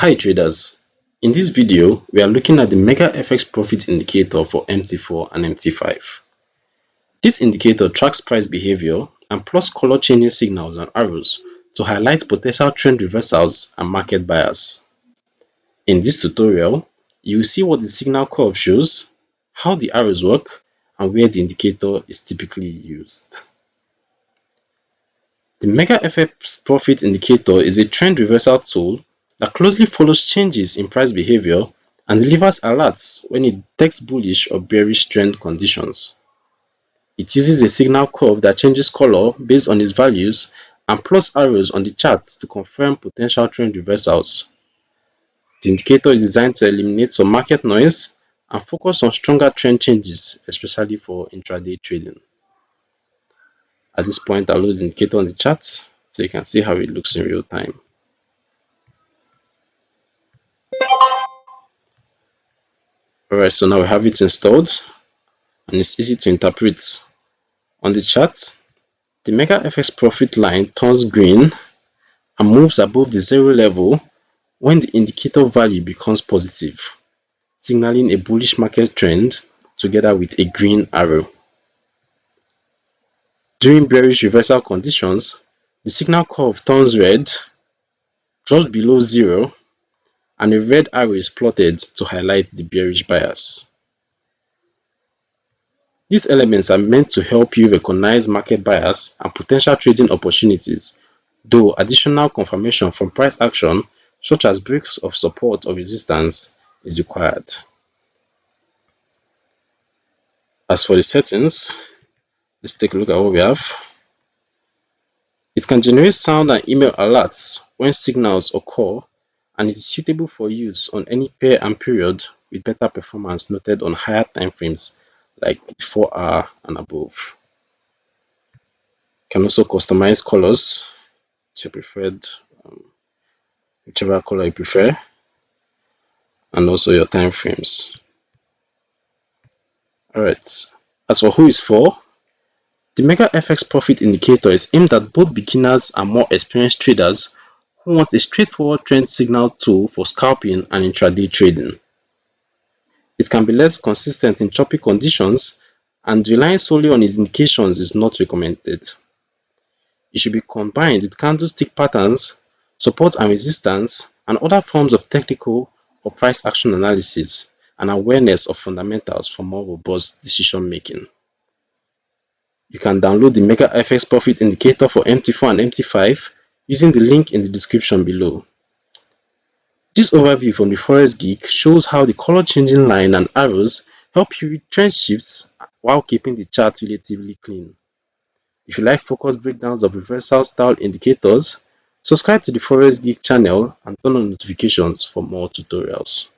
Hi traders, in this video we are looking at the Mega FX Profit Indicator for MT4 and MT5. This indicator tracks price behavior and plots color changing signals and arrows to highlight potential trend reversals and market bias. In this tutorial, you will see what the signal curve shows, how the arrows work, and where the indicator is typically used. The Mega FX Profit Indicator is a trend reversal tool that closely follows changes in price behavior and delivers alerts when it detects bullish or bearish trend conditions. It uses a signal curve that changes color based on its values and plots arrows on the chart to confirm potential trend reversals. The indicator is designed to eliminate some market noise and focus on stronger trend changes, especially for intraday trading. At this point, I'll load the indicator on the chart so you can see how it looks in real time. Alright, so now we have it installed and it's easy to interpret. On the chart, the Mega FX profit line turns green and moves above the zero level when the indicator value becomes positive, signaling a bullish market trend together with a green arrow. During bearish reversal conditions, the signal curve turns red, drops below zero, and a red arrow is plotted to highlight the bearish bias. These elements are meant to help you recognize market bias and potential trading opportunities, though additional confirmation from price action, such as breaks of support or resistance, is required. As for the settings, let's take a look at what we have. It can generate sound and email alerts when signals occur and is suitable for use on any pair and period with better performance noted on higher time frames like 4-hour and above. You can also customize colors to your preferred, whichever color you prefer, and also your time frames. Alright, as for who is for, the Mega FX Profit Indicator is aimed at both beginners and more experienced traders who want a straightforward trend signal tool for scalping and intraday trading. It can be less consistent in choppy conditions, and relying solely on its indications is not recommended. It should be combined with candlestick patterns, support and resistance, and other forms of technical or price action analysis and awareness of fundamentals for more robust decision making. You can download the Mega FX Profit Indicator for MT4 and MT5 using the link in the description below. This overview from the Forex Geek shows how the color changing line and arrows help you read trend shifts while keeping the chart relatively clean. If you like focused breakdowns of reversal style indicators, subscribe to the Forex Geek channel and turn on notifications for more tutorials.